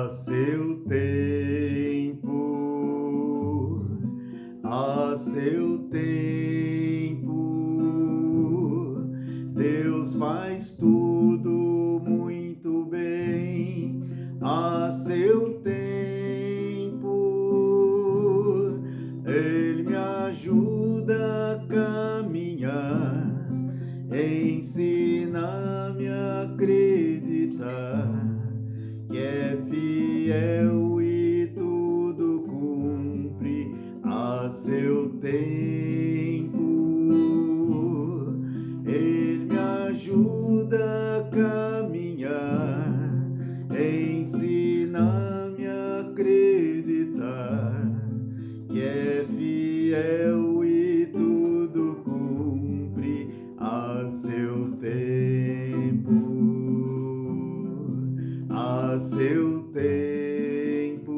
a seu tempo, Deus faz tudo muito bem, a seu tempo, Ele me ajuda a caminhar, ensina-me a acreditar que é fiel e tudo cumpre a seu tempo. Ele me ajuda a caminhar, ensina-me a acreditar que é fiel e tudo cumpre a seu tempo. A seu tempo,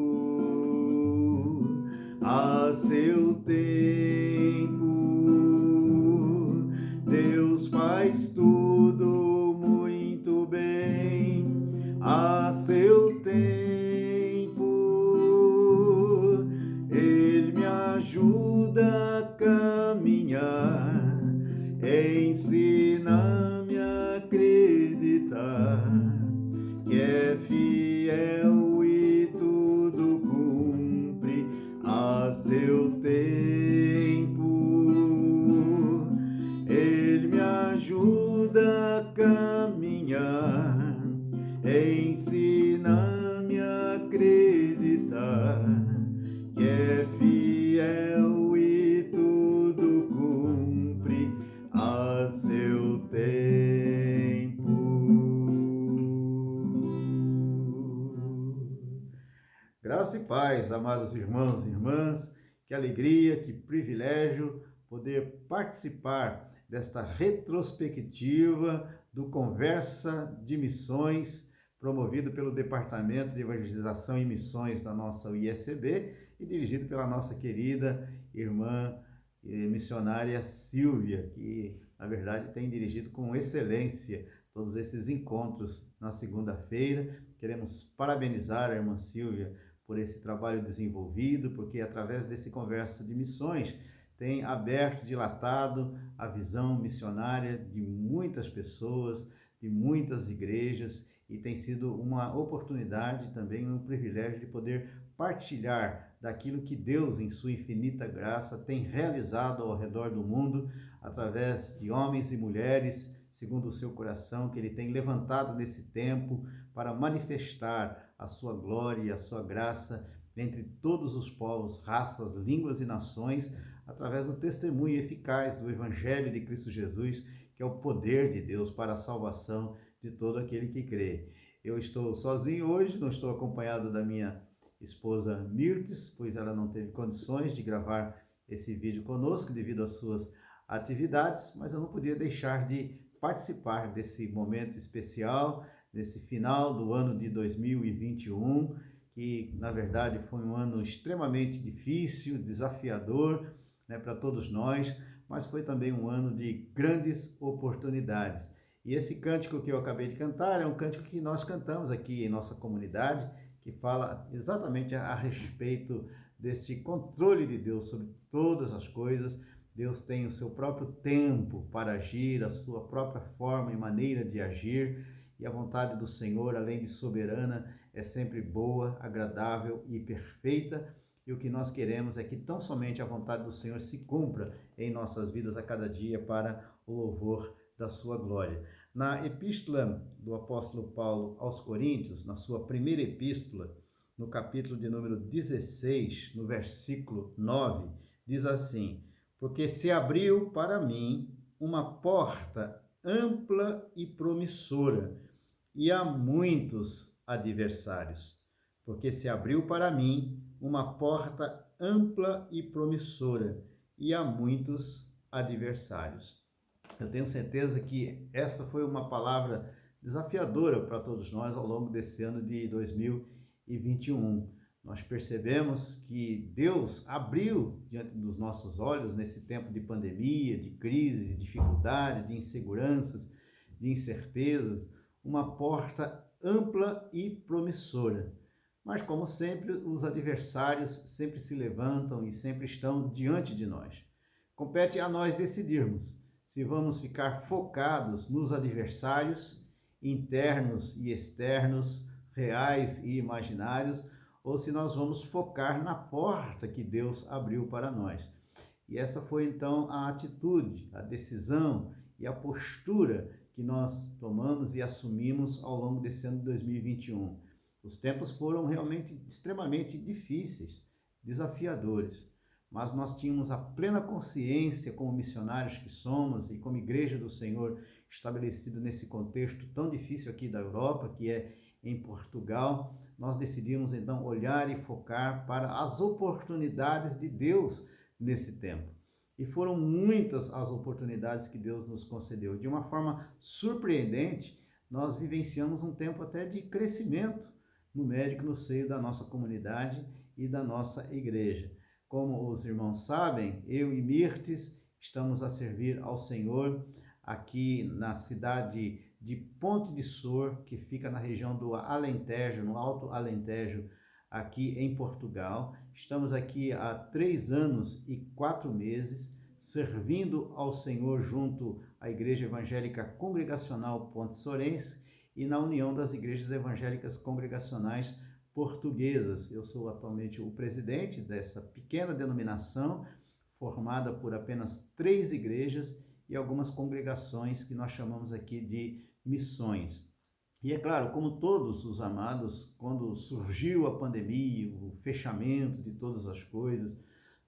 a seu tempo, Deus faz tudo muito bem, a seu tempo, Ele me ajuda a caminhar, ensina-me a acreditar que é fiel e tudo cumpre a seu tempo. Ele me ajuda a caminhar, ensina-me a acreditar que é fiel e tudo cumpre a seu tempo. Graça e paz, amados irmãos e irmãs, que alegria, que privilégio poder participar desta retrospectiva do Conversa de Missões, promovido pelo Departamento de Evangelização e Missões da nossa IECB e dirigido pela nossa querida irmã missionária Silvia, que na verdade tem dirigido com excelência todos esses encontros na segunda-feira. Queremos parabenizar a irmã Silvia por esse trabalho desenvolvido, porque através desse Conversa de Missões tem aberto, dilatado a visão missionária de muitas pessoas, de muitas igrejas, e tem sido uma oportunidade também, um privilégio de poder partilhar daquilo que Deus, em sua infinita graça, tem realizado ao redor do mundo, através de homens e mulheres, segundo o seu coração, que Ele tem levantado nesse tempo para manifestar a sua glória e a sua graça entre todos os povos, raças, línguas e nações, através do testemunho eficaz do Evangelho de Cristo Jesus, que é o poder de Deus para a salvação de todo aquele que crê. Eu estou sozinho hoje, não estou acompanhado da minha esposa Mirtes, pois ela não teve condições de gravar esse vídeo conosco devido às suas atividades, mas eu não podia deixar de participar desse momento especial, nesse final do ano de 2021, que na verdade foi um ano extremamente difícil, desafiador, né, para todos nós, mas foi também um ano de grandes oportunidades. E esse cântico que eu acabei de cantar é um cântico que nós cantamos aqui em nossa comunidade, que fala exatamente a respeito desse controle de Deus sobre todas as coisas. Deus tem o seu próprio tempo para agir, a sua própria forma e maneira de agir, e a vontade do Senhor, além de soberana, é sempre boa, agradável e perfeita, e o que nós queremos é que tão somente a vontade do Senhor se cumpra em nossas vidas a cada dia para o louvor da sua glória. Na epístola do apóstolo Paulo aos Coríntios, na sua primeira epístola, no capítulo de número 16, no versículo 9, diz assim: porque se abriu para mim uma porta ampla e promissora, e há muitos adversários. Porque se abriu para mim uma porta ampla e promissora, e há muitos adversários. Eu tenho certeza que esta foi uma palavra desafiadora para todos nós ao longo desse ano de 2021. Nós percebemos que Deus abriu diante dos nossos olhos, nesse tempo de pandemia, de crise, de dificuldade, de inseguranças, de incertezas, uma porta ampla e promissora. Mas, como sempre, os adversários sempre se levantam e sempre estão diante de nós. Compete a nós decidirmos se vamos ficar focados nos adversários, internos e externos, reais e imaginários, ou se nós vamos focar na porta que Deus abriu para nós. E essa foi então a atitude, a decisão e a postura que nós tomamos e assumimos ao longo desse ano de 2021. Os tempos foram realmente extremamente difíceis, desafiadores, mas nós tínhamos a plena consciência, como missionários que somos e como Igreja do Senhor, estabelecido nesse contexto tão difícil aqui da Europa, que é em Portugal. Nós decidimos então olhar e focar para as oportunidades de Deus nesse tempo. E foram muitas as oportunidades que Deus nos concedeu. De uma forma surpreendente, nós vivenciamos um tempo até de crescimento numérico no seio da nossa comunidade e da nossa igreja. Como os irmãos sabem, eu e Mirtes estamos a servir ao Senhor aqui na cidade de Ponte de Sor, que fica na região do Alentejo, no Alto Alentejo, aqui em Portugal. Estamos aqui há 3 anos e 4 meses, servindo ao Senhor junto à Igreja Evangélica Congregacional Ponte Sorense e na União das Igrejas Evangélicas Congregacionais Portuguesas. Eu sou atualmente o presidente dessa pequena denominação, formada por apenas 3 igrejas e algumas congregações que nós chamamos aqui de missões. E é claro, como todos os amados, quando surgiu a pandemia, o fechamento de todas as coisas,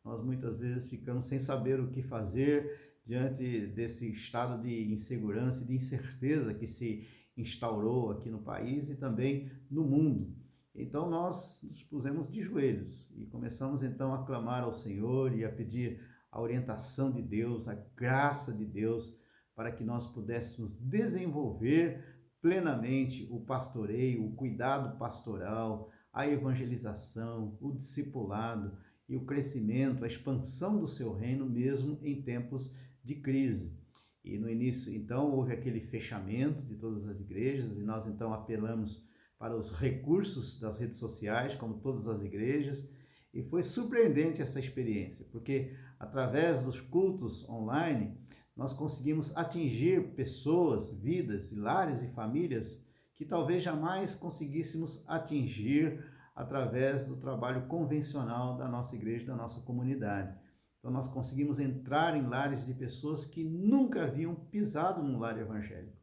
nós muitas vezes ficamos sem saber o que fazer diante desse estado de insegurança e de incerteza que se instaurou aqui no país e também no mundo. Então nós nos pusemos de joelhos e começamos então a clamar ao Senhor e a pedir a orientação de Deus, a graça de Deus, para que nós pudéssemos desenvolver plenamente o pastoreio, o cuidado pastoral, a evangelização, o discipulado e o crescimento, a expansão do seu reino, mesmo em tempos de crise. E no início, então, houve aquele fechamento de todas as igrejas e nós, então, apelamos para os recursos das redes sociais, como todas as igrejas, e foi surpreendente essa experiência, porque através dos cultos online, nós conseguimos atingir pessoas, vidas, lares e famílias que talvez jamais conseguíssemos atingir através do trabalho convencional da nossa igreja, da nossa comunidade. Então nós conseguimos entrar em lares de pessoas que nunca haviam pisado num lar evangélico.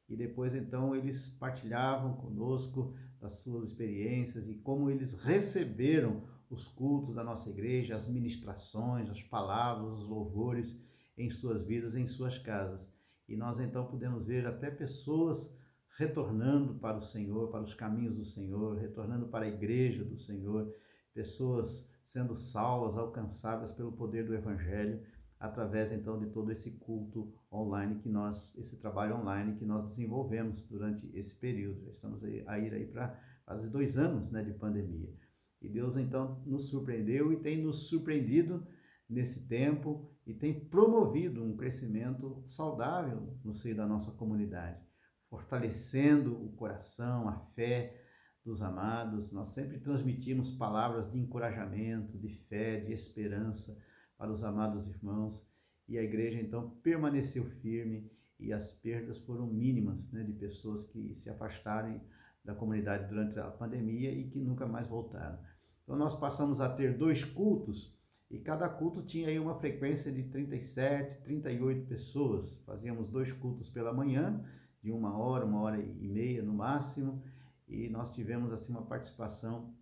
E depois então eles partilhavam conosco das suas experiências e como eles receberam os cultos da nossa igreja, as ministrações, as palavras, os louvores em suas vidas, em suas casas. E nós então podemos ver até pessoas retornando para o Senhor, para os caminhos do Senhor, retornando para a igreja do Senhor, pessoas sendo salvas, alcançadas pelo poder do Evangelho, através então de todo esse culto online que nós, esse trabalho online que nós desenvolvemos durante esse período. Já estamos a ir aí para quase 2 anos, né, de pandemia. E Deus então nos surpreendeu e tem nos surpreendido nesse tempo e tem promovido um crescimento saudável no seio da nossa comunidade, fortalecendo o coração, a fé dos amados. Nós sempre transmitimos palavras de encorajamento, de fé, de esperança para os amados irmãos, e a igreja então permaneceu firme e as perdas foram mínimas, né, de pessoas que se afastaram da comunidade durante a pandemia e que nunca mais voltaram. Então nós passamos a ter 2 cultos e cada culto tinha aí uma frequência de 37, 38 pessoas. Fazíamos 2 cultos pela manhã, de 1 hora e meia no máximo, e nós tivemos assim uma participação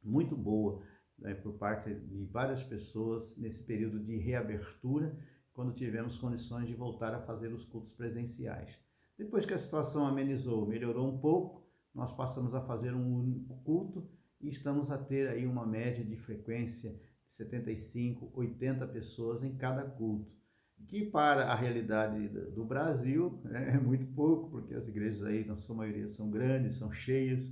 muito boa, né, por parte de várias pessoas nesse período de reabertura, quando tivemos condições de voltar a fazer os cultos presenciais. Depois que a situação amenizou, melhorou um pouco, nós passamos a fazer um único culto e estamos a ter aí uma média de frequência de 75, 80 pessoas em cada culto, que para a realidade do Brasil, né, é muito pouco, porque as igrejas aí, na sua maioria, são grandes, são cheias,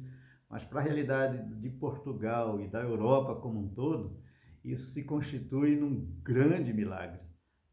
mas para a realidade de Portugal e da Europa como um todo, isso se constitui num grande milagre.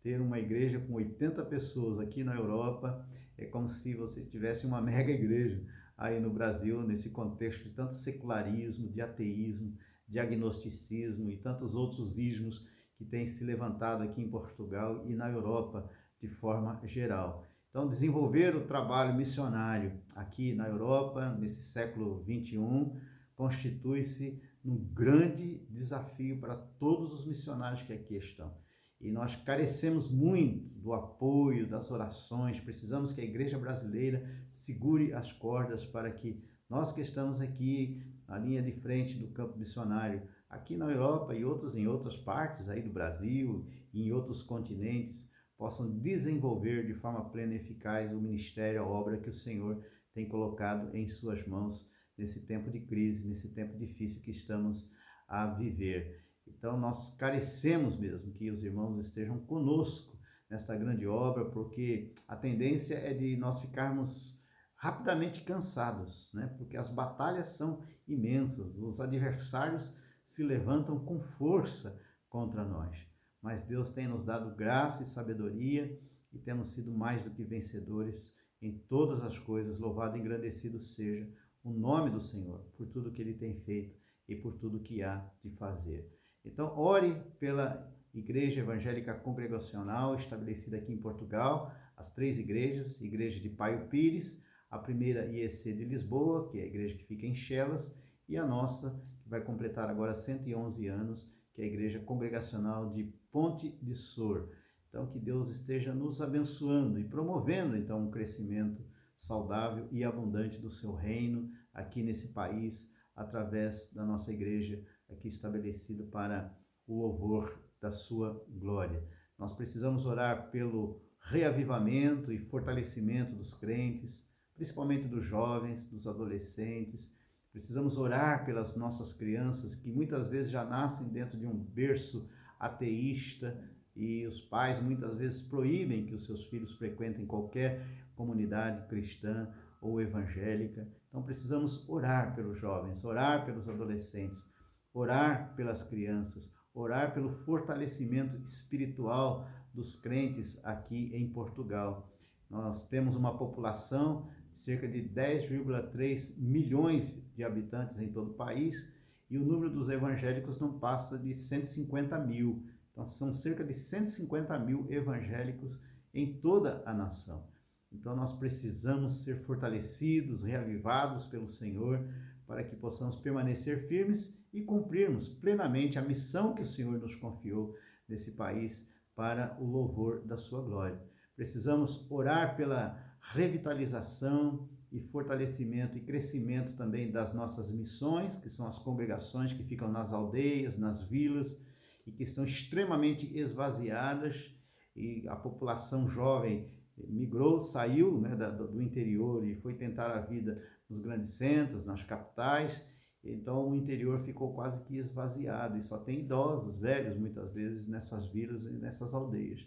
Ter uma igreja com 80 pessoas aqui na Europa é como se você tivesse uma mega igreja aí no Brasil, nesse contexto de tanto secularismo, de ateísmo, de agnosticismo e tantos outros ismos que têm se levantado aqui em Portugal e na Europa de forma geral. Então, desenvolver o trabalho missionário aqui na Europa, nesse século XXI, constitui-se um grande desafio para todos os missionários que aqui estão. E nós carecemos muito do apoio, das orações, precisamos que a igreja brasileira segure as cordas para que nós que estamos aqui na linha de frente do campo missionário, aqui na Europa e em outras partes aí do Brasil e em outros continentes, possam desenvolver de forma plena e eficaz o ministério, a obra que o Senhor tem colocado em suas mãos nesse tempo de crise, nesse tempo difícil que estamos a viver. Então, nós carecemos mesmo que os irmãos estejam conosco nesta grande obra, porque a tendência é de nós ficarmos rapidamente cansados, né? Porque as batalhas são imensas, os adversários se levantam com força contra nós. Mas Deus tem nos dado graça e sabedoria e temos sido mais do que vencedores em todas as coisas. Louvado e engrandecido seja o nome do Senhor por tudo que Ele tem feito e por tudo que há de fazer. Então, ore pela Igreja Evangélica Congregacional, estabelecida aqui em Portugal, as 3 igrejas, Igreja de Paio Pires, a primeira IEC de Lisboa, que é a igreja que fica em Chelas, e a nossa, que vai completar agora 111 anos, que é a Igreja Congregacional de Ponte de Sor. Então, que Deus esteja nos abençoando e promovendo, então, um crescimento saudável e abundante do seu reino aqui nesse país, através da nossa igreja aqui estabelecida para o louvor da sua glória. Nós precisamos orar pelo reavivamento e fortalecimento dos crentes, principalmente dos jovens, dos adolescentes. Precisamos orar pelas nossas crianças que muitas vezes já nascem dentro de um berço ateísta e os pais muitas vezes proíbem que os seus filhos frequentem qualquer comunidade cristã ou evangélica. Então precisamos orar pelos jovens, orar pelos adolescentes, orar pelas crianças, orar pelo fortalecimento espiritual dos crentes aqui em Portugal. Nós temos uma população de cerca de 10,3 milhões de habitantes em todo o país e o número dos evangélicos não passa de 150 mil. Então são cerca de 150 mil evangélicos em toda a nação. Então nós precisamos ser fortalecidos, reavivados pelo Senhor, para que possamos permanecer firmes e cumprirmos plenamente a missão que o Senhor nos confiou nesse país para o louvor da sua glória. Precisamos orar pela revitalização e fortalecimento e crescimento também das nossas missões, que são as congregações que ficam nas aldeias, nas vilas e que estão extremamente esvaziadas, e a população jovem migrou, saiu, né, do interior e foi tentar a vida nos grandes centros, nas capitais. Então o interior ficou quase que esvaziado e só tem idosos, velhos, muitas vezes nessas vilas e nessas aldeias.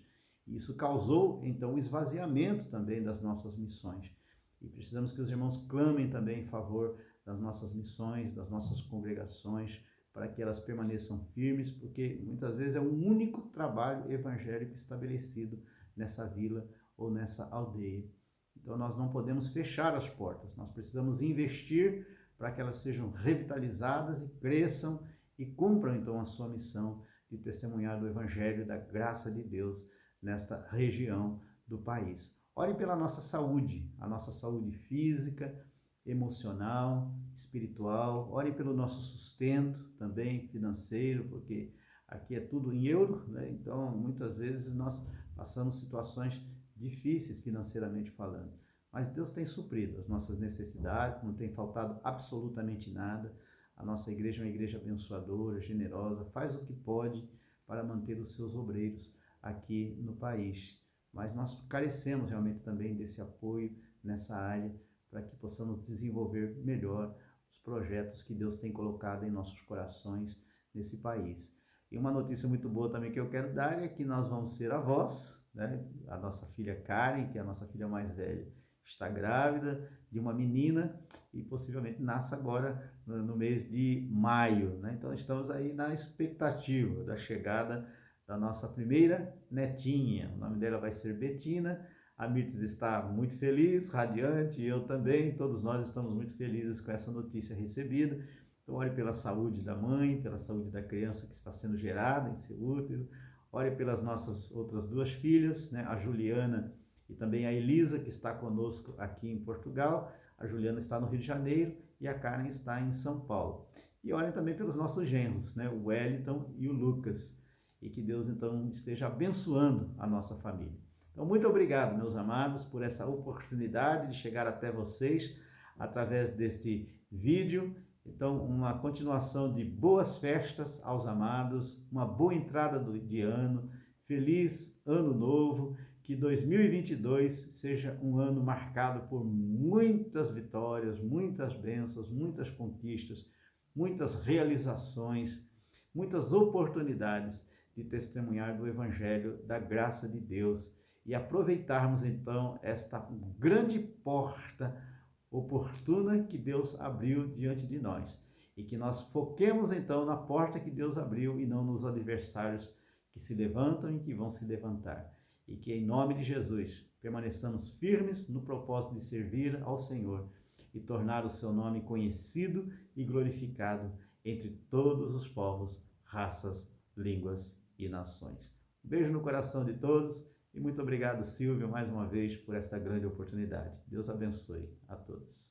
Isso causou então o esvaziamento também das nossas missões. E precisamos que os irmãos clamem também em favor das nossas missões, das nossas congregações, para que elas permaneçam firmes, porque muitas vezes é o único trabalho evangélico estabelecido nessa vila ou nessa aldeia. Então nós não podemos fechar as portas, nós precisamos investir para que elas sejam revitalizadas e cresçam e cumpram então a sua missão de testemunhar do Evangelho da graça de Deus nesta região do país. Ore pela nossa saúde, a nossa saúde física, emocional, espiritual. Ore pelo nosso sustento também financeiro, porque aqui é tudo em euro, né? Então muitas vezes nós passamos situações difíceis financeiramente falando. Mas Deus tem suprido as nossas necessidades, não tem faltado absolutamente nada. A nossa igreja é uma igreja abençoadora, generosa, faz o que pode para manter os seus obreiros aqui no país. Mas nós carecemos realmente também desse apoio nessa área para que possamos desenvolver melhor os projetos que Deus tem colocado em nossos corações nesse país. E uma notícia muito boa também que eu quero dar é que nós vamos ser avós, né? A nossa filha Karen, que é a nossa filha mais velha, está grávida de uma menina e possivelmente nasce agora no mês de maio, né? Então estamos aí na expectativa da chegada da nossa primeira netinha. O nome dela vai ser Betina, A Mirtes está muito feliz, radiante, e eu também, todos nós estamos muito felizes com essa notícia recebida. Então, ore pela saúde da mãe, pela saúde da criança que está sendo gerada em seu útero. Ore pelas nossas outras duas filhas, né? A Juliana e também a Elisa, que está conosco aqui em Portugal. A Juliana está no Rio de Janeiro e a Karen está em São Paulo. E orem também pelos nossos genros, né? O Wellington e o Lucas. E que Deus, então, esteja abençoando a nossa família. Então, muito obrigado, meus amados, por essa oportunidade de chegar até vocês através deste vídeo. Então, uma continuação de boas festas aos amados, uma boa entrada de ano, feliz ano novo, que 2022 seja um ano marcado por muitas vitórias, muitas bênçãos, muitas conquistas, muitas realizações, muitas oportunidades de testemunhar do Evangelho, da graça de Deus e aproveitarmos então esta grande porta oportuna que Deus abriu diante de nós e que nós foquemos então na porta que Deus abriu e não nos adversários que se levantam e que vão se levantar. E que em nome de Jesus permaneçamos firmes no propósito de servir ao Senhor e tornar o seu nome conhecido e glorificado entre todos os povos, raças, línguas e nações. Um beijo no coração de todos e muito obrigado, Silvio, mais uma vez por essa grande oportunidade. Deus abençoe a todos.